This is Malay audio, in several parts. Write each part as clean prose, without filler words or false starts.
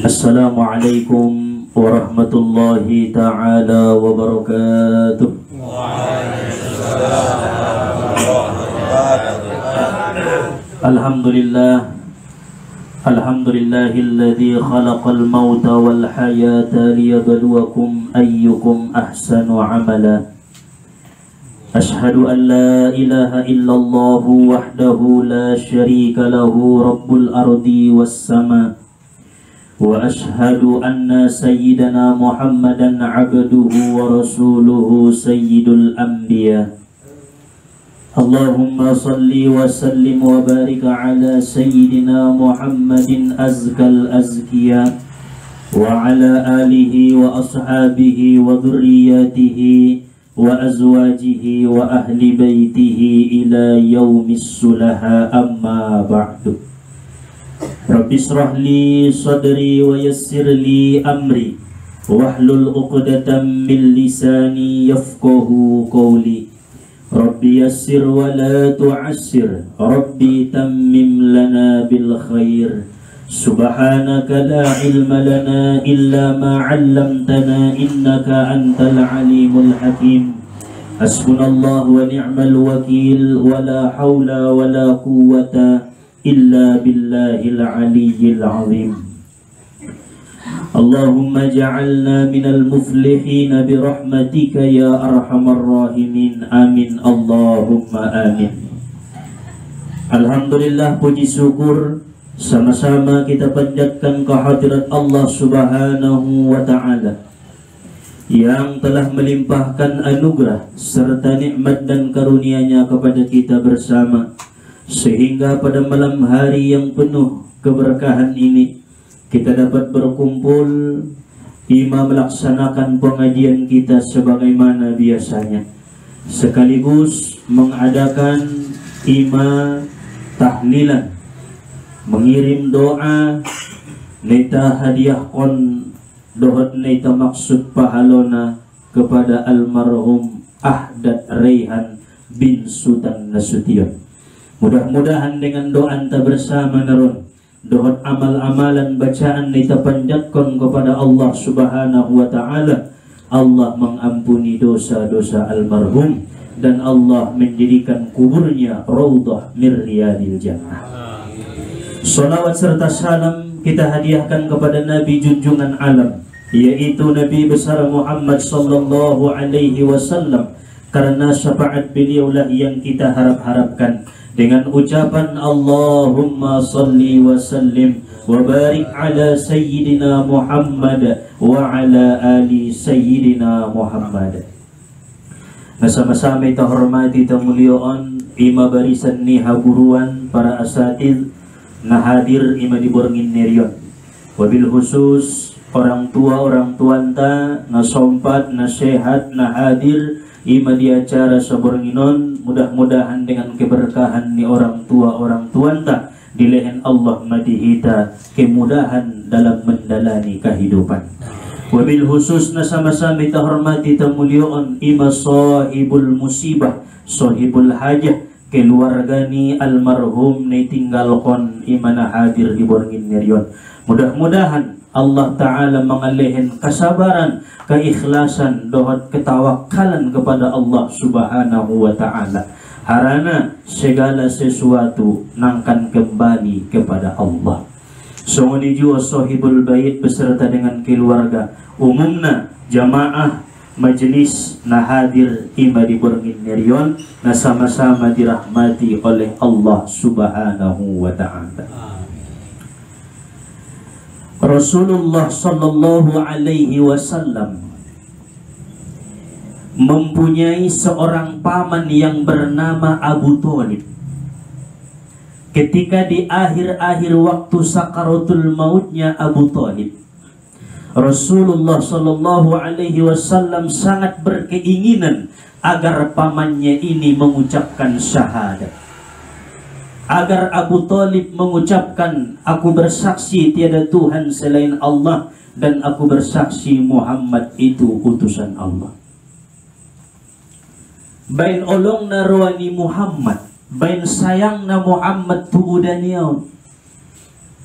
Assalamualaikum warahmatullahi ta'ala wabarakatuh. Alhamdulillah, alhamdulillahilladzi khalaqal mauta wal hayata liyabluwakum ayyukum ahsanu amala. Ashhadu an la ilaha illallah wahdahu la syarika lahu rabbul ardi was sama. Wa ashhadu anna sayyidana Muhammadan abduhu wa rasuluhu sayyidul anbiya. Allahumma salli wa sallim wa barik ala sayyidina Muhammadin azkal azkiya wa ala alihi wa ashabihi wa dhurriyyatihi wa azwajihi wa ahli baitihi ila yaumis sulaha amma ba'du. Rabbi shrah li sadri wa yassir li amri wahlul 'uqdatam min lisani yafqahu qawli. Rabbi yassir wa la tu'assir, Rabbi tammim lana bil khair. Subhanaka la ilma lana illa ma 'allamtana innaka antal alimul hakim. Hasbunallahu wa ni'mal wakil wa la hawla wa la quwwata illa billahil aliyyil azim. Allahumma ja'alna minal muflihin birahmatika ya arhamar rahimin. Amin Allahumma amin. Alhamdulillah, puji syukur sama-sama kita panjatkan kehadirat Allah subhanahu wa ta'ala yang telah melimpahkan anugerah serta nikmat dan karunia-Nya kepada kita bersama, sehingga pada malam hari yang penuh keberkahan ini kita dapat berkumpul melaksanakan pengajian kita sebagaimana biasanya, sekaligus mengadakan tahlilan, mengirim doa neta hadiah kon dohot neta maksud pahalona kepada almarhum Ahdat Raihan bin Sultan Nasution. Mudah-mudahan dengan doa anta bersama narun dohot amal-amalan bacaan nita panjatkan kepada Allah subhanahu wa ta'ala, Allah mengampuni dosa-dosa almarhum dan Allah menjadikan kuburnya raudhah min riyadil jannah. Salawat serta salam kita hadiahkan kepada Nabi junjungan alam, yaitu Nabi besar Muhammad sallallahu alaihi wasallam, karena syafaat beliaulah yang kita harap-harapkan. Dengan ucapan Allahumma salli wa sallim wa barik ala sayyidina Muhammad wa ala ali sayyidina Muhammad. Sama-sama kita hormati tamulion ima barisan ni haburuan para asatid na hadir ima di borngin nerion. Wabil khusus orang tuanta na sompat na sehat na hadir ima di acara sabornginon. Mudah-mudahan dengan keberkahan ni orang tuanta dilehen Allah madihita kemudahan dalam menjalani kehidupan. Wabil khusus na sama-sama kita hormati tamulion ima sahibul musibah, sahibul hajah, keluarga ni almarhum ni tinggalkon ima na hadir di borngin nerion. Mudah-mudahan Allah Ta'ala mengalehen kesabaran, keikhlasan, dohot ketawakalan kepada Allah Subhanahu wa Ta'ala. Harana segala sesuatu nangkan kembali kepada Allah. Sungguh jua sahibul bait beserta dengan keluarga, umumna jamaah majelis na hadir ima di borngin nerion na sama-sama dirahmati oleh Allah Subhanahu wa Ta'ala. Rasulullah sallallahu alaihi wasallam mempunyai seorang paman yang bernama Abu Thalib. Ketika di akhir-akhir waktu sakaratul mautnya Abu Thalib, Rasulullah sallallahu alaihi wasallam sangat berkeinginan agar pamannya ini mengucapkan syahadat. Agar Abu Thalib mengucapkan, aku bersaksi tiada Tuhan selain Allah dan aku bersaksi Muhammad itu utusan Allah. Bain olong na ruani Muhammad, bain sayang na Muhammad tuudaniaw.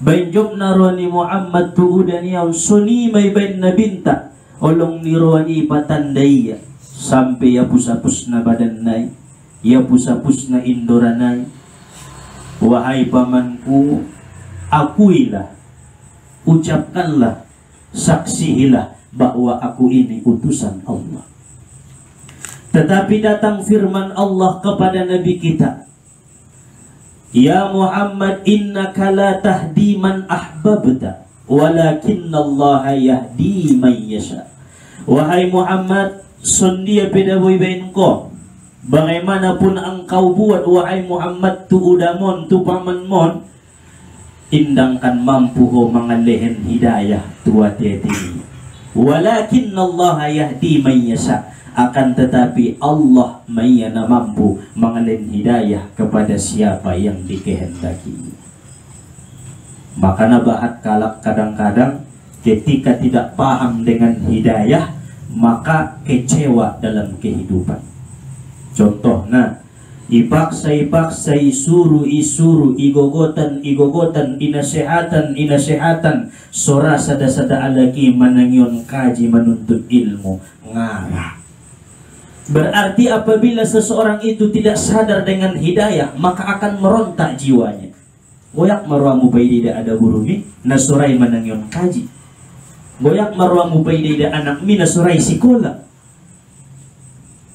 Banjob narwani Muhammad tuudan yaun suni may bain na binta olong nirwani patandaya sampai ya pusapus na badan nai, ya pusapus na indoranai. Wahai pamanku, akuilah, ucapkanlah, saksihilah bahwa aku ini utusan Allah. Tetapi datang firman Allah kepada Nabi kita, Ya Muhammad, innaka la tahdi man ahbabta, walakinnallaha yahdi man yasha. Wahai Muhammad, sondia pedaboy bain ko, bagaimanapun engkau buat wahai Muhammad tu udamon tu pamanmon, indangkan mampu ho mangalehin hidayah tua tetini. Walakinnallaha yahdi man yasha. Akan tetapi Allah mayana mampu mengalin hidayah kepada siapa yang dikehendaki. Maka nabahat kalak kadang-kadang ketika tidak paham dengan hidayah, maka kecewa dalam kehidupan. Contohnya, ipaksa isuru igogotan inasehatan sora sada alagi manangyon kaji menuntut ilmu ngarah. Berarti apabila seseorang itu tidak sadar dengan hidayah, maka akan merontak jiwanya. Goyak marwamu bayi tidak ada burumi, nasurai manangyon kaji. Goyak marwamu bayi tidak anak mi nasurai sikola.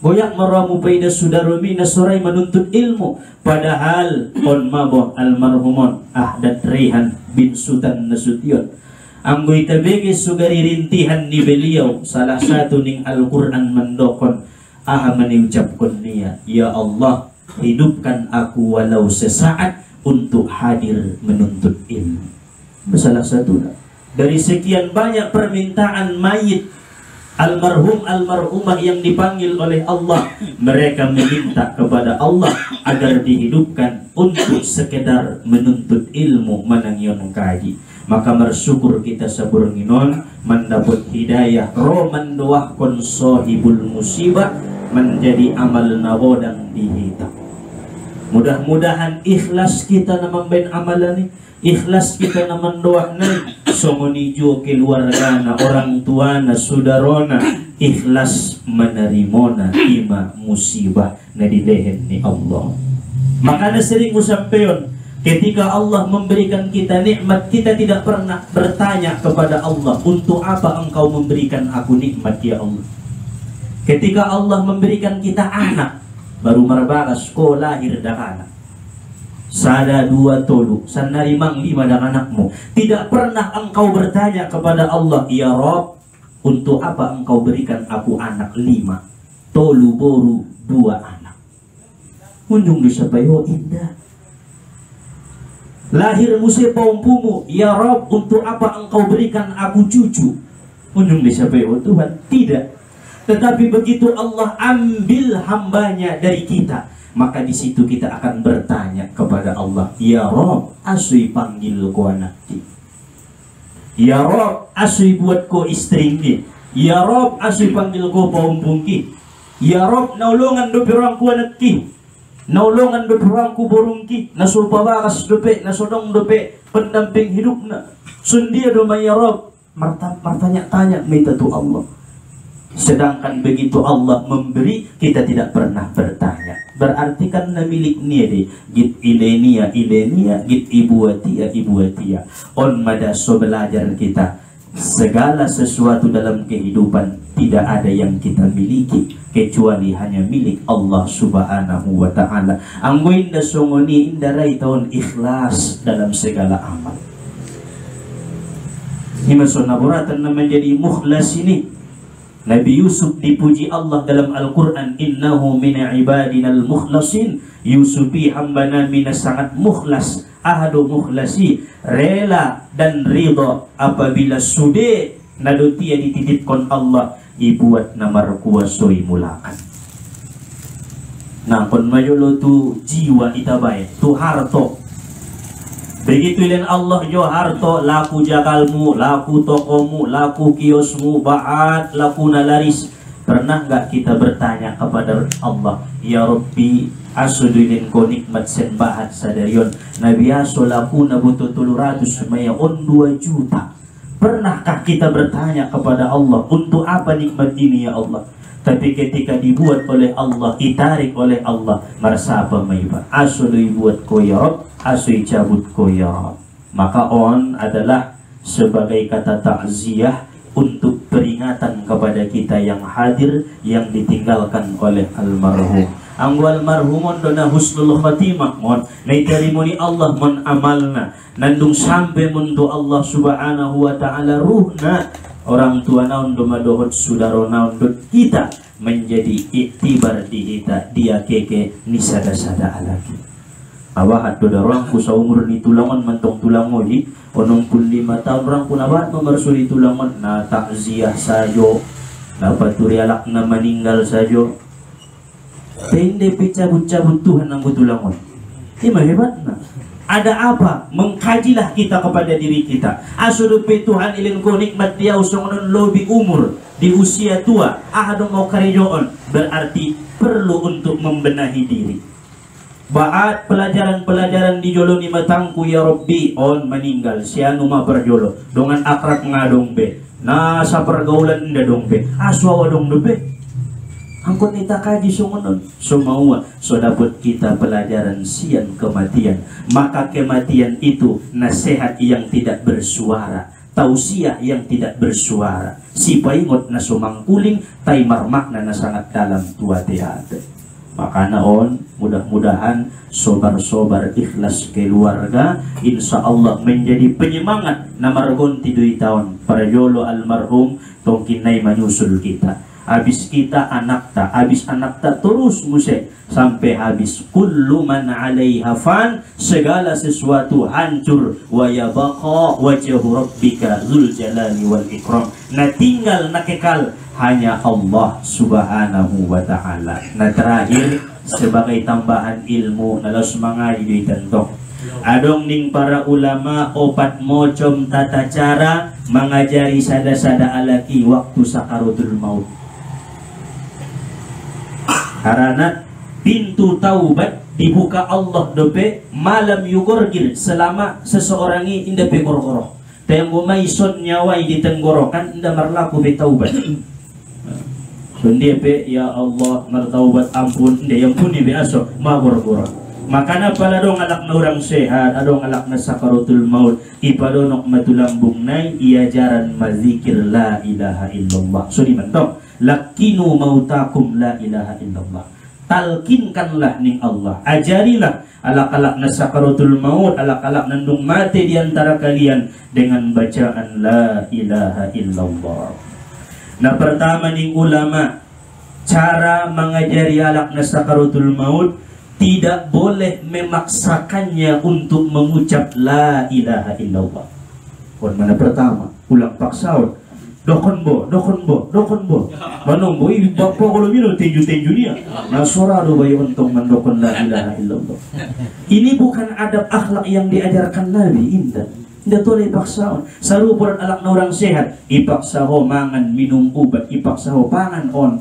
Goyak marwamu bayi sudarumi nasurai menuntut ilmu. Padahal on maboh almarhumon Ahmad Rehan bin Sultan Nasution. Anggoy tabege sugari rintihan ni beliau salah satu ning Al-Quran mendokon. Mengucapkan niya, Ya Allah, hidupkan aku walau sesaat untuk hadir menuntut ilmu. Salah satu dari sekian banyak permintaan mayit almarhumah yang dipanggil oleh Allah, mereka meminta kepada Allah agar dihidupkan untuk sekedar menuntut ilmu manangyon kaji. Maka bersyukur kita saburnginon mendapat hidayah roman doahkon sohibul musibah menjadi amal nawodang dihitam. Mudah-mudahan ikhlas kita na mambain amalan ni, ikhlas kita na mendoa na, somonijo keluargana, orang tuana, saudarona, ikhlas menerimona ima musibah na dilehen ni Allah. Maka na sering usampayon, ketika Allah memberikan kita nikmat, kita tidak pernah bertanya kepada Allah, untuk apa engkau memberikan aku nikmat ya Allah. Ketika Allah memberikan kita anak, baru marbakas ko lahir dah anak. Sada dua tolu, sanarimang lima dah anakmu. Tidak pernah engkau bertanya kepada Allah, Ya Rob, untuk apa engkau berikan aku anak 5, tolu boru 2 anak. Unjung disapayo indah. Lahir musi paumpumu, Ya Rob, untuk apa engkau berikan aku cucu? Unjung disapayo Tuhan, tidak. Tetapi begitu Allah ambil hambanya dari kita, maka di situ kita akan bertanya kepada Allah, Ya Rob, asui panggil ko anakki. Ya Rob, asui buat ko istringki. Ya Rob, asui panggil ko paumpungki. Ya Rob, naulungan do pirang ko anakki. Naulungan do pirang ko burungki. Nasupabakas dope, nasodong dope, pendamping hidup na. Sundia do may Ya Rob, martanya-tanya may tatu Allah. Sedangkan begitu Allah memberi, kita tidak pernah bertanya. Berarti kan milik niya di git ilenia, git ibuatia. On madaso belajar kita, segala sesuatu dalam kehidupan tidak ada yang kita miliki kecuali hanya milik Allah Subhanahu wa ta'ala. Anggoin da songoni indaray taon ikhlas dalam segala amal. Ini masuk naburatan na menjadi mukhlas ini. Nabi Yusuf dipuji Allah dalam Al-Quran, innahu min ibadinal mukhlasin. Yusufi hambana mina sangat mukhlas, ahadu mukhlasi, rela dan ridha apabila sude nadutia dititipkan Allah ibuat namar kuasoi mulakan. Nah, kon mayolo tu jiwa itabay, tu harto. Begitu ilan Allah jo harto, laku jagalmu, laku tokomu, laku kiosmu, baat, laku nalaris. Pernah nggak kita bertanya kepada Allah, ya Rabbi asudulin ko nikmat senbahat sadarion nabiaso laku na buto 300 maya on 2 juta. Pernahkah kita bertanya kepada Allah untuk apa nikmat ini ya Allah? Tapi ketika dibuat oleh Allah, ditarik oleh Allah, merasa apa maiba? Asudui buat ko ya Rabb, asui cabut ko ya Rabb. Maka on adalah sebagai kata takziah untuk peringatan kepada kita yang hadir yang ditinggalkan oleh almarhum. Angwal marhumon dona husnul khatimah mon naitarimoni Allah mon amalna nandung sampai mundu Allah subhanahu wa ta'ala ruhna orang tua naon do madohot sudaro naon do kita menjadi iktibar di kita dia keke ni sada-sada alagi awahat do darang ku saumur ni tulangon mentong tulang moji 85 tahun orang pun abat nomor suri tulangon na takziah sajo dapat turialak na meninggal sajo tende picabut-cabut Tuhan ang tulangon. Ini hebat na. Ada apa? Mengkajilah kita kepada diri kita. Asudupi Tuhan ilin ko nikmat dia usong lobi umur di usia tua. Ahadong mau karijoon berarti perlu untuk membenahi diri. Baat pelajaran-pelajaran di jolo ni matangku ya Rabbi on meninggal sianu ma berjolo dongan akrab ngadong be. Na sa pergaulan nda dong be. Aswa wadong do be. Angkut nita kaji sungunon semua so dapat kita pelajaran sian kematian. Maka kematian itu nasihat yang tidak bersuara, tausiah yang tidak bersuara. Si paingot na sumangkuling taimar makna na sangat dalam tua tiada. Maka naon mudah-mudahan sobar-sobar ikhlas keluarga insya Allah menjadi penyemangat na margon tidui tahun para jolo almarhum tongkinay menyusul kita. Habis kita anak ta terus musik sampai habis. Kullu man 'alaiha fan, segala sesuatu hancur wa yabqa wajhu rabbika dzul jalali wal ikram. Nah tinggal nak kekal hanya Allah subhanahu wa ta'ala. Nah terakhir sebagai tambahan ilmu nalos mangari di tentong adong ning para ulama opat mocom tata cara mengajari sada-sada alaki waktu sakaratul maut. Karena pintu taubat dibuka Allah dope malam yugorgir selama seseorang ini indah pe goro-goro. Tenggo mai son nyawai di tenggorokan indah marlaku be taubat. Sundia pe ya Allah martaubat ampun indah yang puni be aso ma goro-goro. Makana pala dong alak na orang sehat, adong alak na sakaratul maut, ipadonok matulambung nai iajaran mazikir la ilaha illallah. So di mantong lakinu mautakum la ilaha illallah. Talkinkanlah ning Allah, ajarilah alak-alak na sakaratul maut, alak-alak nandung mati di antara kalian dengan bacaan la ilaha illallah. Nah pertama ning ulama cara mengajari alak na sakaratul maut tidak boleh memaksakannya untuk mengucap la ilaha illallah. Mana pertama ulang paksaun dokon bo manong bo bapak kalau minum tenju dia nah suara do bayi untuk mendokon la ilaha illallah. Ini bukan adab akhlak yang diajarkan Nabi indah. Tidak boleh paksaun. Sarupan alak na orang sehat ipaksa ho mangan minum ubat, ipaksa ho pangan on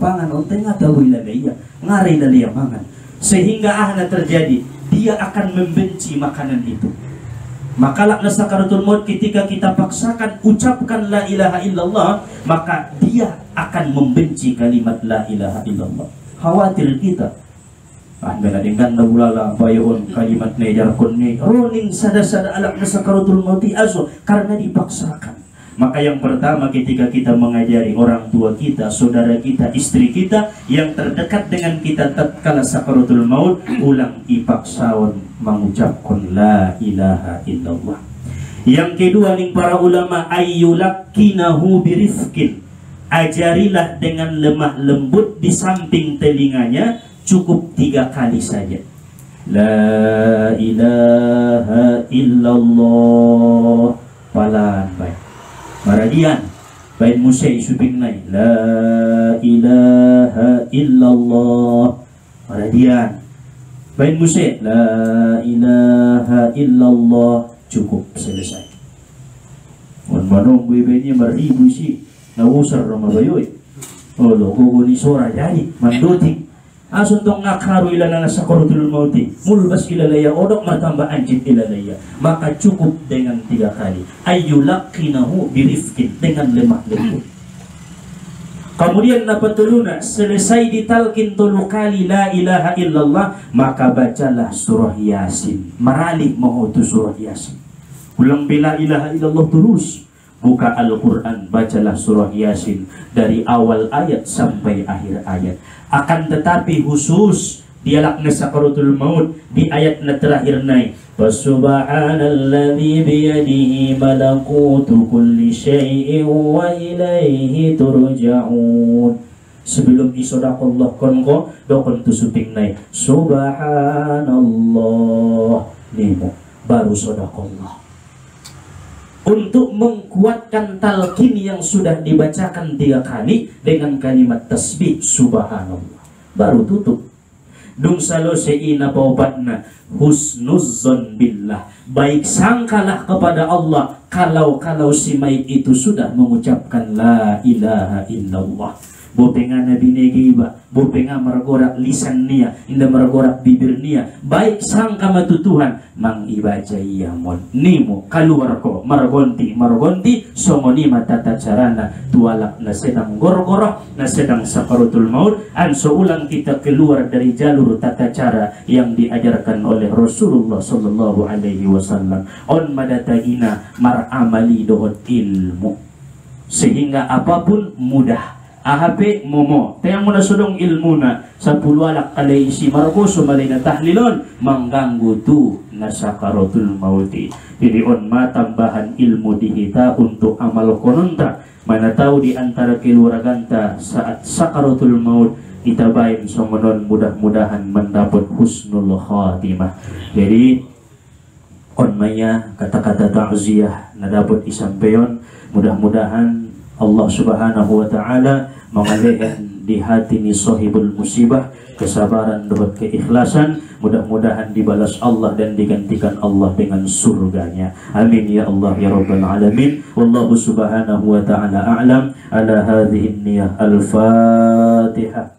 tengah tahu ilalaya ngari dalia mangan sehingga ahna terjadi dia akan membenci makanan itu. Maka lakna sakaratul maut ketika kita paksakan ucapkan la ilaha illallah, maka dia akan membenci kalimat la ilaha illallah. Khawatir kita anda dengan nabulala bayon kalimat nejar kunni rolling sada-sada lakna sakaratul maut aso karena dipaksakan. Maka yang pertama ketika kita mengajari orang tua kita, saudara kita, istri kita yang terdekat dengan kita tatkala sakaratul maut, ulang ipaksaon mengucapkan la ilaha illallah. Yang kedua ning para ulama ayyulakkinahu birifqin. Ajarilah dengan lemah lembut di samping telinganya cukup 3 kali saja. La ilaha illallah palan baik. Maradian bain musai suping nai la ilaha illallah maradian bain musai la ilaha illallah cukup selesai. Wan manong bebenya beribu sih na usar ramabayoy oh lo gogo ni sora jadi manduting Asuntong ngakaru ila na sakaratul mauti, mulbas ilalaya odok matamba anjit ilalaya, maka cukup dengan 3 kali. Ayyulaqinahu birifkin, dengan lemah lembut. Kemudian napatuluna, selesai ditalkin 3 kali la ilaha illallah, maka bacalah surah Yasin. Maralik mau tu surah Yasin. Ulang bila ilaha illallah terus. Buka Al-Quran, bacalah surah Yasin dari awal ayat sampai akhir ayat. Akan tetapi khusus dialakna sakaratul maut di ayat na terakhir naik. Subhanalladzi biyadihi malakutu kulli syai'in wa ilaihi turja'un. Sebelum isodaqallah konko dokon tusuping naik Subhanallah nemo baru sodaqallah. Untuk mengkuatkan talqin yang sudah dibacakan 3 kali dengan kalimat tasbih subhanallah, baru tutup. Dung salo seina paubatna husnuzzon billah, baik sangkalah kepada Allah kalau si mayit itu sudah mengucapkan la ilaha illallah. Bopenga nabi negiba, bopenga mergorak lisan nia, inda mergorak bibir nia, baik sangka matutuhan mang ibaca iyamon nimo keluar ko margonti somoni tata carana tualak na sedang gorgoroh, na sedang sakaratul maut, anso ulang kita keluar dari jalur tata cara yang diajarkan oleh Rasulullah sallallahu alaihi wasallam. On madatagina maramali dohot ilmu, sehingga apapun mudah. AHP momo tayang muna sudong ilmuna sa pulwalak alay isi margoso malay na tahlilon mengganggu tu na sakaratul mauti. Jadi on matambahan ilmu dihita untuk amal kononta, mana tahu di antara keluarganta saat sakaratul maut kita bayin somonon mudah-mudahan mendapat husnul khatimah. Jadi on maya kata-kata ta'ziyah na dapat isampayon, mudah-mudahan Allah subhanahu wa ta'ala mengalihkan di hati ni sahibul musibah kesabaran dan keikhlasan. Mudah-mudahan dibalas Allah dan digantikan Allah dengan surganya. Amin ya Allah ya rabbal alamin. Wallahu subhanahu wa ta'ala a'lam. Ala hadhihi niyah al-Fatihah.